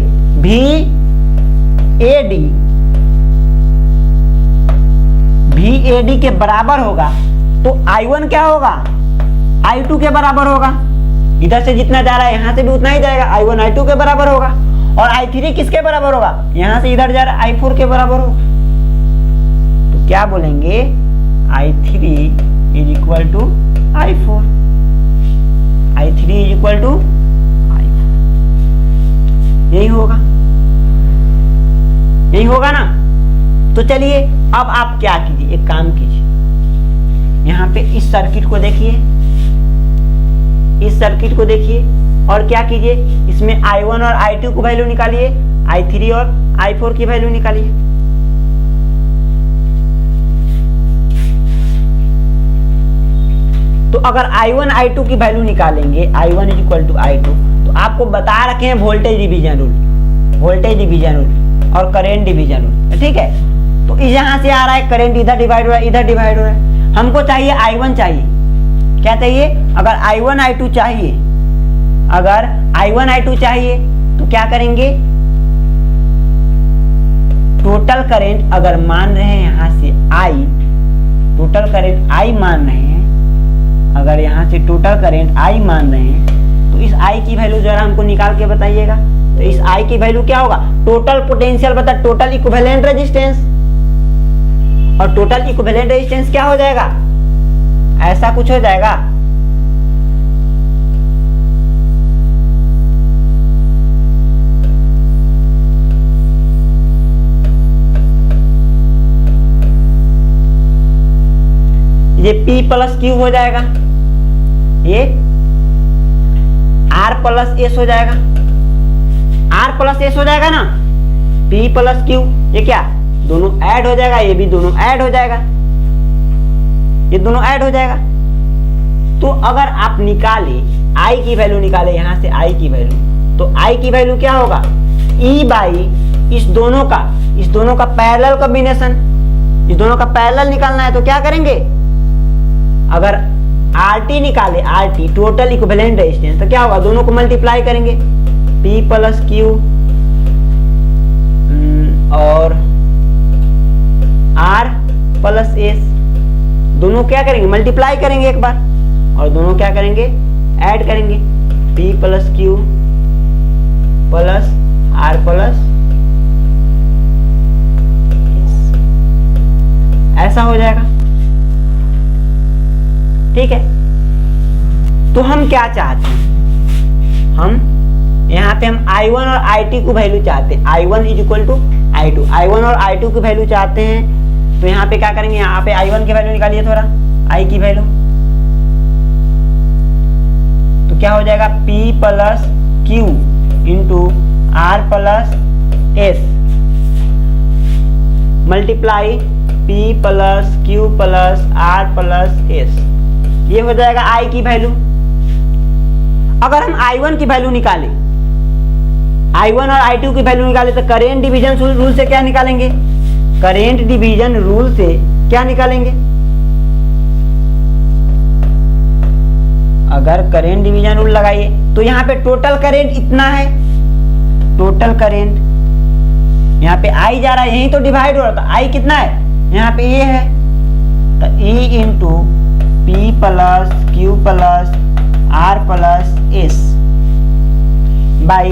VAD के बराबर होगा, तो I1 क्या होगा? I2 के बराबर होगा। इधर से जितना जा रहा है यहां से भी उतना ही जाएगा, I1 I2 के बराबर होगा। और I3 किसके बराबर होगा? यहां से इधर जा रहा है I4 के बराबर होगा। तो क्या बोलेंगे? I3 is equal to I4, I3 is equal to I4। यही होगा, यही होगा ना। तो चलिए अब आप क्या कीजिए, एक काम कीजिए, यहाँ पे इस सर्किट को देखिए, इस सर्किट को देखिए और क्या कीजिए, इसमें I1 और I2 को वैल्यू निकालिए, I3 और I4 की वैल्यू निकालिए। तो अगर I1 I2 की वैल्यू निकालेंगे, I1 is equal to I2, तो आपको बता रखे हैं voltage division rule, voltage division rule और करंट डिवीजन रूल, ठीक है। तो यहां से आ रहा है करंट, इधर डिवाइड हो रहा है, इधर डिवाइड हो रहा है। हमको चाहिए I1 चाहिए, क्या चाहिए? अगर I1 I2 चाहिए, अगर I1 I2 चाहिए तो क्या करेंगे? टोटल करंट अगर मान रहे हैं यहां से I, टोटल करंट I मान रहे हैं, अगर यहां से टोटल करंट I मान रहे हैं, तो इस I की वैल्यू जरा हमको निकाल के बताइएगा। तो इस I की वैल्यू क्या होगा? टोटल पोटेंशियल बता टोटल इक्विवेलेंट रेजिस्टेंस, और टोटल इक्विवेलेंट रेजिस्टेंस क्या हो जाएगा? ऐसा कुछ हो जाएगा। ये P प्लस Q हो जाएगा, ये R प्लस S हो जाएगा, R प्लस S हो जाएगा ना, P प्लस Q, ये क्या दोनों ऐड हो जाएगा, ये भी दोनों ऐड हो जाएगा, ये दोनों ऐड हो जाएगा। तो अगर आप निकाले I की वैल्यू, निकाले यहां से I की वैल्यू, तो I की वैल्यू क्या होगा? E बाई इस दोनों का पैरेलल कॉम्बिनेशन, इस दोनों का पैरेलल निकालना है। तो क्या करेंगे? अगर RT निकाले, RT टोटल इक्विवेलेंट रेजिस्टेंस, तो क्या होगा? दोनों को मल्टीप्लाई करेंगे, P प्लस Q और प्लस एस, दोनों क्या करेंगे, मल्टीप्लाई करेंगे एक बार, और दोनों क्या करेंगे, ऐड करेंगे, P plus Q plus R plus, ऐसा हो जाएगा। ठीक है, तो हम क्या चाहते हैं, हम यहाँ पे हम I1 और I2 को वैल्यू चाहते हैं, I1 is equal to I2, I1 और I2 की वैल्यू चाहते हैं। तो यहाँ पे क्या करेंगे, यहाँ पे I1 की वैल्यू निकालिए थोड़ा, I की वैल्यू, तो क्या हो जाएगा, P plus Q into R plus S multiply P plus Q plus R plus S, ये हो जाएगा I की वैल्यू। अगर हम I1 की वैल्यू निकालें, I1 और I2 की वैल्यू निकालें, तो करेंट डिवीजन रूल से क्या निकालेंगे, करेंट डिवीजन रूल से क्या निकालेंगे, अगर करेंट डिवीजन रूल लगाइए तो यहाँ पे टोटल करेंट इतना है, टोटल करेंट यहाँ पे I जा रहा है, यही तो डिवाइड हो रहा था, I कितना है, यहाँ पे ये है, तो E into P plus Q plus R plus S by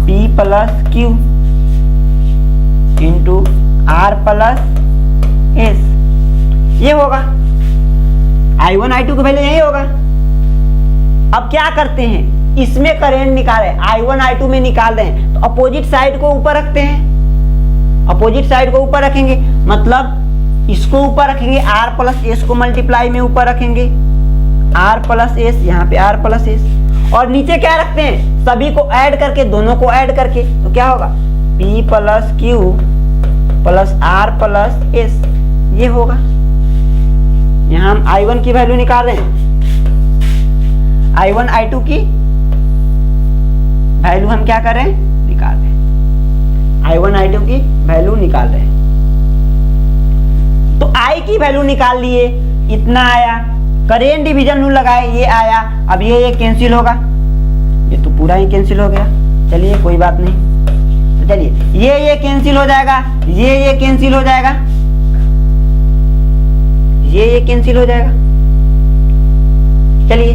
P plus Q into R plus S, ये होगा I1 I2 की वैल्यू यही होगा। अब क्या करते हैं, इसमें करंट निकाले, I1 I2 में निकाल रहे हैं, तो अपोजिट साइड को ऊपर रखते हैं, अपोजिट साइड को ऊपर रखेंगे, मतलब इसको ऊपर रखेंगे, R प्लस एस को मल्टीप्लाई में ऊपर रखेंगे, R प्लस एस, यहाँ पे R प्लस एस, और नीचे क्या रखते हैं, सभी को ऐड करके, दोनों को ऐड करके, तो क्या होगा, P plus Q plus R plus S, ये होगा। यहाँ हम I1 की वैल्यू निकाल रहे हैं, I1 I2 की वैल्यू हम क्या कर रहे हैं, निकाल रहे हैं, I1 I2 की वैल्यू निकाल रहे हैं। तो I की वैल्यू निकाल लिए, इतना आया, करेंट डिवीजन रूल लगाए, ये आया। अब ये कैंसिल होगा, ये तो पूरा ही कैंसिल हो गया, चलिए कोई बात नहीं, तो चलिए ये कैंसिल हो जाएगा, ये कैंसिल हो जाएगा, ये कैंसिल हो जाएगा। चलिए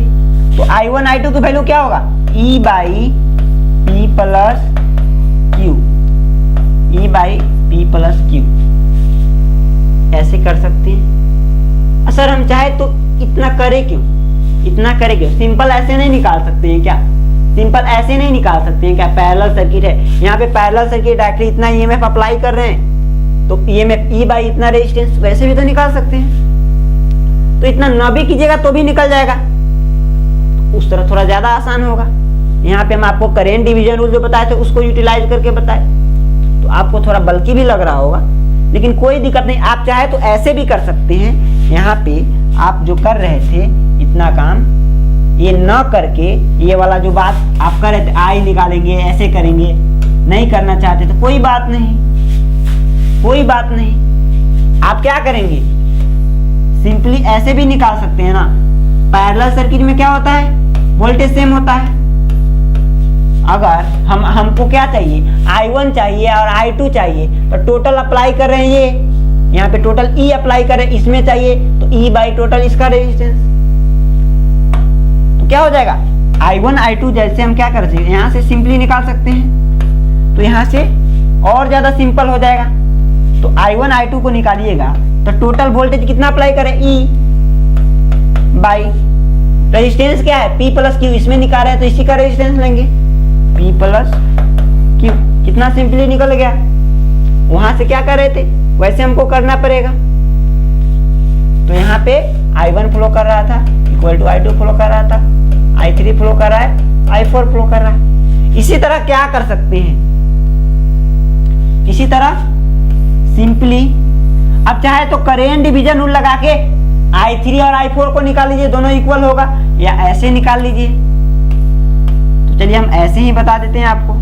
तो I1 I2 की वैल्यू क्या होगा, E by P plus Q, E by P plus Q, ऐसे कर सकते हैं। सर हम चाहे तो इतना करे क्यों, इतना करे क्यों, सिंपल ऐसे नहीं निकाल सकते हैं क्या, सिंपल ऐसे नहीं निकाल सकते हैं क्या, पैरेलल सर्किट है, यहाँ पे पैरेलल सर्किट डायरेक्टली इतना ईएमएफ अप्लाई कर रहे हैं, तो ईएमएफ ई बाई इतना रेजिस्टेंस, वैसे भी तो निकाल सकते हैं। तो इतना न भी कीजिएगा तो भी निकल जाएगा, उस तरह थोड़ा ज्यादा आसान होगा। यहाँ पे हम आपको करेंट डिवीजन रूल जो बताए थे उसको यूटिलाइज करके बताए, तो आपको थोड़ा बल्कि भी लग रहा होगा, लेकिन कोई दिक्कत नहीं, आप चाहे तो ऐसे भी कर सकते हैं। यहाँ पे आप जो कर रहे थे इतना काम, ये न करके ये वाला जो बात आप कर रहे थे, आई निकालेंगे, ऐसे करेंगे, नहीं करना चाहते तो कोई बात नहीं, कोई बात नहीं, आप क्या करेंगे, सिंपली ऐसे भी निकाल सकते हैं ना। पैरेलल सर्किट में क्या होता है, वोल्टेज सेम होता है। अगर हमको क्या चाहिए, I1 चाहिए और I2 चाहिए, तो टोटल अप्लाई कर रहे हैं, ये यहाँ पे टोटल E अप्लाई कर रहे हैं, इसमें चाहिए तो E बाई टोटल इसका रेजिस्टेंस, तो क्या हो जाएगा, I1 I2 जैसे हम क्या कर सकते हैं, यहाँ से सिंपली निकाल सकते हैं, तो यहाँ से और ज्यादा सिंपल हो जाएगा। तो I1 I2 को निकालिएगा तो टोटल वोल्टेज कितना अप्लाई करें, E बाई रेजिस्टेंस क्या है, P प्लस क्यू, इसमें निकाल रहे हैं तो इसी का रेजिस्टेंस लेंगे, P प्लस क्यू, कितना सिंपली निकल गया। वहां से क्या कर रहे थे वैसे हमको करना पड़ेगा, तो यहाँ पे I1 फ्लो कर रहा था इक्वल टू I2 फ्लो कर रहा था, I3 फ्लो कर रहा है, I4 फ्लो कर रहा है। इसी तरह क्या कर सकते हैं, इसी तरह सिंपली अब चाहे तो करेंट डिवीजन रूल लगा के I3 और I4 को निकाल लीजिए, दोनों इक्वल होगा, या ऐसे निकाल लीजिए। तो चलिए हम ऐसे ही बता देते हैं आपको,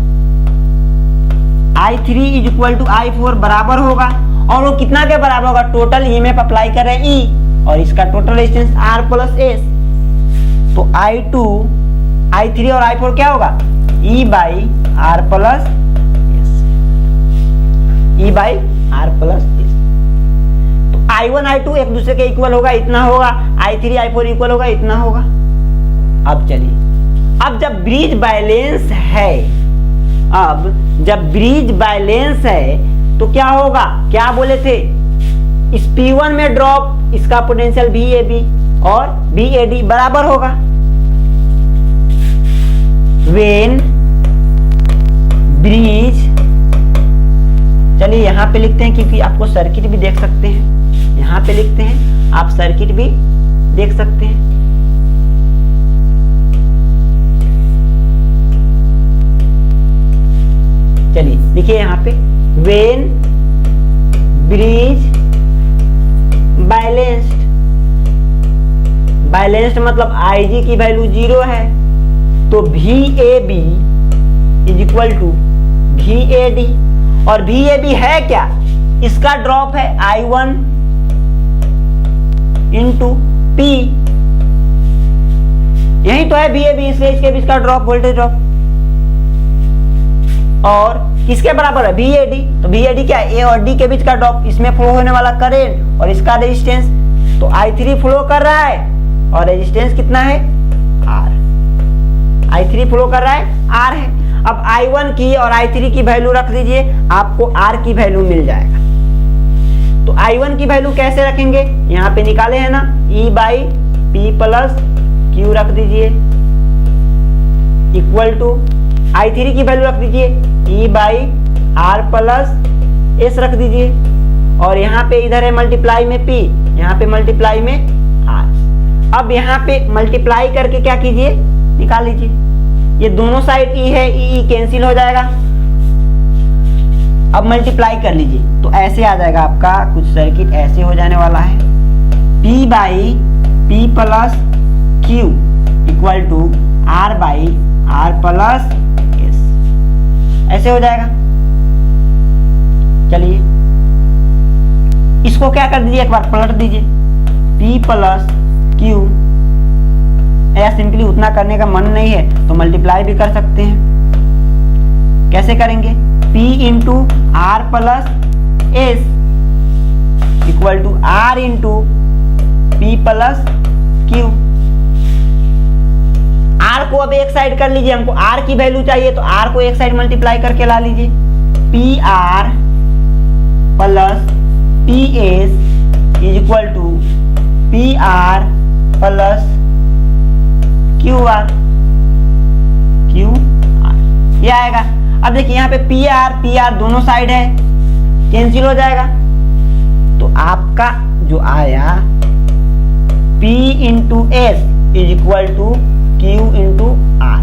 I3 is equal to I4 बराबर होगा, और वो कितना के बराबर होगा, टोटल ईएमएफ अप्लाई कर रहे हैं E और इसका total resistance R plus S, तो I2 I3 और I4 क्या होगा, E by R plus S, E by R plus S. I1 I2 एक दूसरे के इक्वल होगा, इतना होगा, I3 I4 इक्वल होगा, इतना होगा। अब चलिए, अब जब ब्रिज बैलेंस है, अब जब ब्रिज बैलेंस है तो क्या होगा, क्या बोले थे, इस P1 में ड्रॉप, इसका पोटेंशियल VAB और VAD बराबर होगा। व्हेन ब्रिज, चलिए यहां पे लिखते हैं क्योंकि आपको सर्किट भी देख सकते हैं, यहां पे लिखते हैं, आप सर्किट भी देख सकते हैं। चलिए लिखिए यहां पे, व्हेन ब्रिज बैलेंस्ड, बैलेंस्ड मतलब IG की वैल्यू 0 है तो VAB is equal to VAD, और VAB है क्या, इसका ड्रॉप है I1 इंटू P, यही तो है VAB, इसलिए इसके बीच का ड्रॉप, वोल्टेज ड्रॉप। और किसके बराबर है, VAD, तो VAD क्या है, A और D के बीच का ड्रॉप, इसमें फ्लो होने वाला करंट और इसका रेजिस्टेंस, तो I3 फ्लो कर रहा है और रेजिस्टेंस कितना है, R, I3 फ्लो कर रहा है, R है। अब I1 की और I3 की वैल्यू रख दीजिए, आपको R की वैल्यू मिल जाएगा। तो I1 की वैल्यू कैसे रखेंगे, यहाँ पे निकाले हैं ना, E/P प्लस Q रख दीजिए, इक्वल टू I3 की वैल्यू रख दीजिए E/R प्लस S रख दीजिए, और यहाँ पे इधर है मल्टीप्लाई में P, यहाँ पे मल्टीप्लाई में R। अब यहाँ पे मल्टीप्लाई करके क्या कीजिए, निकाल लीजिए, ये दोनों साइड E है, E कैंसिल हो जाएगा। अब मल्टीप्लाई कर लीजिए तो ऐसे आ जाएगा आपका कुछ सर्किट, ऐसे हो जाने वाला है, P/P plus Q equal to R/R plus S, ऐसे हो जाएगा। चलिए इसको क्या कर दीजिए, एक बार पलट दीजिए, P प्लस Q, या सिंपली उतना करने का मन नहीं है तो मल्टीप्लाई भी कर सकते हैं। कैसे करेंगे, P into R plus S equal to R into P plus Q। R को अब एक साइड कर लीजिए, हमको R की वैल्यू चाहिए तो R को एक साइड मल्टीप्लाई करके ला लीजिए, PR plus PS is equal to PR plus QR, ये आएगा। अब देखिए यहाँ पे PR दोनों साइड है, कैंसिल हो जाएगा, तो आपका जो आया P into S is equal to Q into R,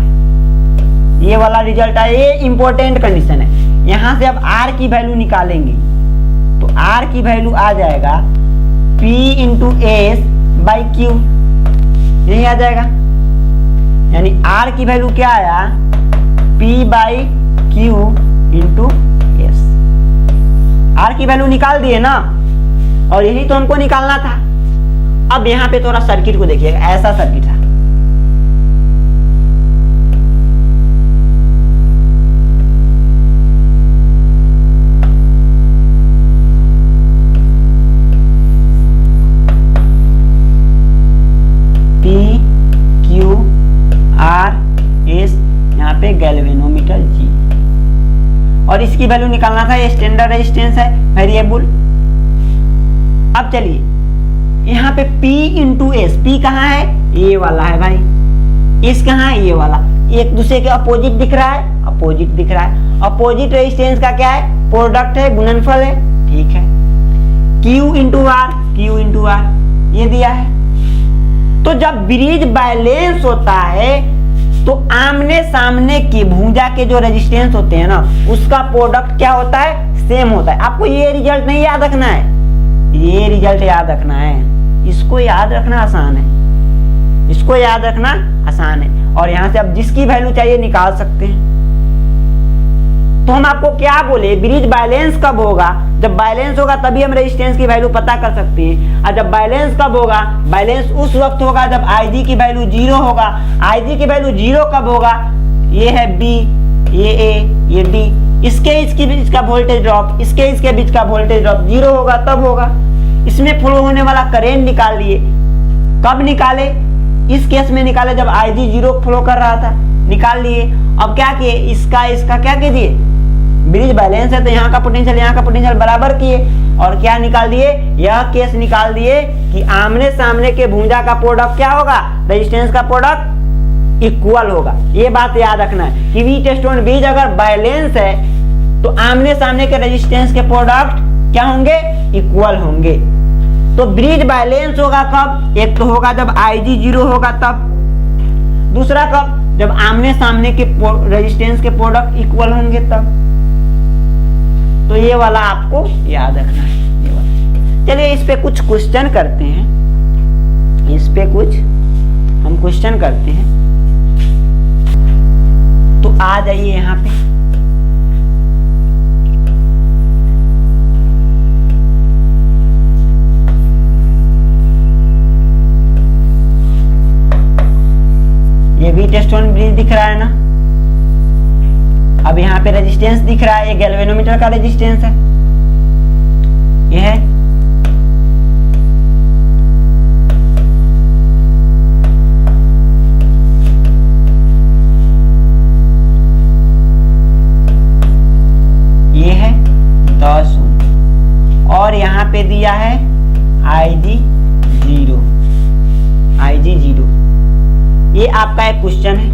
ये वाला रिजल्ट है। ये इंपॉर्टेंट कंडीशन है, यहां से अब R की वैल्यू निकालेंगे तो R की वैल्यू आ जाएगा P into S by Q, यही आ जाएगा, यानी R की वैल्यू क्या आया, P/Q इंटू S। R की वैल्यू निकाल दिए ना, और यही तो हमको निकालना था। अब यहां पे थोड़ा सर्किट को देखिएगा, ऐसा सर्किट था, गैल्वेनोमीटर G, और इसकी वैल्यू निकालना था, ये स्टैंडर्ड रेजिस्टेंस है, वेरिएबल। अब चलिए यहाँ पे P इंटू S, P कहाँ है, ये वाला है भाई, S कहाँ है, ये वाला, एक दूसरे के अपोजिट दिख रहा है, अपोजिट दिख रहा है, अपोजिट रेजिस्टेंस का क्या है, प्रोडक्ट है, गुणनफल है, ठीक है। Q इंटू R, ये दिया है। तो जब ब्रिज बैलेंस होता है तो आमने सामने की भुजा के जो रेजिस्टेंस होते हैं ना, उसका प्रोडक्ट क्या होता है, सेम होता है। आपको ये रिजल्ट नहीं याद रखना है, ये रिजल्ट याद रखना है, इसको याद रखना आसान है, इसको याद रखना आसान है। और यहां से आप जिसकी वैल्यू चाहिए निकाल सकते हैं। तो हम आपको क्या बोले, ब्रिज बैलेंस कब होगा, जब बैलेंस होगा तभी हम रेजिस्टेंस की वैल्यू पता कर सकते हैं। और जब बैलेंस कब होगा, बैलेंस उस वक्त होगा जब IG की वैल्यू 0 होगा। IG की वैल्यू 0 कब होगा, ये है B, ये A, ये D, इसके बीच का वोल्टेज ड्रॉप, इसके बीच का वोल्टेज ड्रॉप 0 होगा, तब होगा। इसमें फ्लो होने वाला करेंट निकाल लिए। कब निकाले? इस केस में निकाले जब IG 0 फ्लो कर रहा था, निकाल लिए। अब क्या किए, इसका क्या कीजिए, ब्रिज बैलेंस है तो यहाँ का पोटेंशियल बराबर किए और क्या निकाल दिए, यह केस निकाल दिए कि आमने सामने के भुजा का प्रोडक्ट क्या होगा, रेजिस्टेंस का प्रोडक्ट इक्वल होगा। ये बात याद रखना है कि व्हीटस्टोन ब्रिज अगर बैलेंस है तो आमने सामने के रेजिस्टेंस के प्रोडक्ट क्या होंगे, इक्वल होंगे। तो ब्रिज बैलेंस होगा कब, एक तो होगा जब IG 0 होगा तब, दूसरा कब, जब आमने सामने के रेजिस्टेंस के प्रोडक्ट इक्वल होंगे तब। तो ये वाला आपको याद रखना है, ये वाला। चलिए इस पे कुछ क्वेश्चन करते हैं, इस पे कुछ हम क्वेश्चन करते हैं। तो आ जाइए यहाँ पे, ये व्हीटस्टोन ब्रिज दिख रहा है ना। अब यहाँ पे रेजिस्टेंस दिख रहा है, ये गैल्वेनोमीटर का रेजिस्टेंस है, ये है। ये है 10 ओम और यहाँ पे दिया है IG 0। ये आपका एक क्वेश्चन है।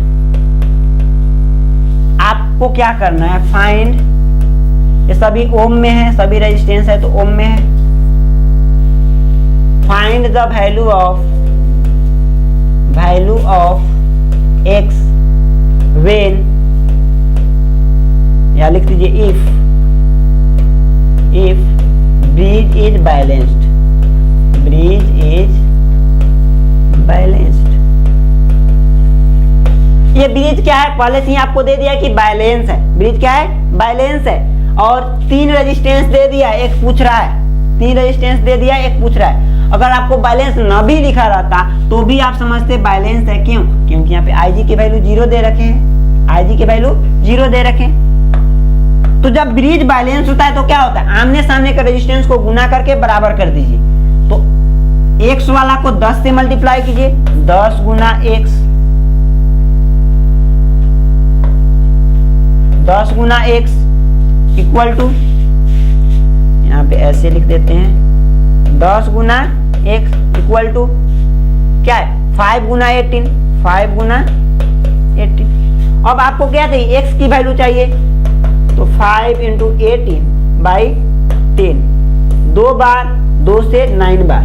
आपको क्या करना है, फाइंड, ये सभी ओम में है, सभी रेजिस्टेंस है तो ओम में है। Find the value of x when, या लिख दीजिए इफ ब्रिज इज बैलेंस्ड, ये ब्रिज क्या है, पहले से ही आपको दे दिया कि बैलेंस है। ब्रिज क्या है, बैलेंस है। और 3 रेजिस्टेंस दे दिया, एक पूछ रहा है, 3 रेजिस्टेंस दे दिया, एक पूछ रहा है। अगर आपको बैलेंस न भी लिखा रहता तो भी आप समझते बैलेंस है। क्यों? क्योंकि यहाँ पे IG की वैल्यू 0 दे रखे हैं, IG की वैल्यू 0 दे रखे हैं। तो जब ब्रिज बैलेंस होता है तो क्या होता है, आमने सामने के रेजिस्टेंस को गुना करके बराबर कर दीजिए। तो x वाला को 10 से मल्टीप्लाई कीजिए, 10 गुना x, 10 गुना x इक्वल टू, यहाँ पे ऐसे लिख देते हैं, 10 गुना x इक्वल टू क्या है, 5 गुना 18, 5 गुना 18। अब आपको क्या चाहिए, x की वैल्यू चाहिए, तो 5 इंटू 18 बाई 10, 2 बार 2 से 9 बार,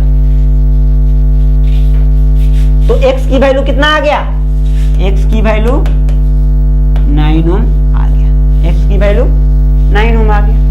तो x की वैल्यू कितना आ गया, x की वैल्यू 9 ओम आ गया, x की वैल्यू 9 ओम आ गया।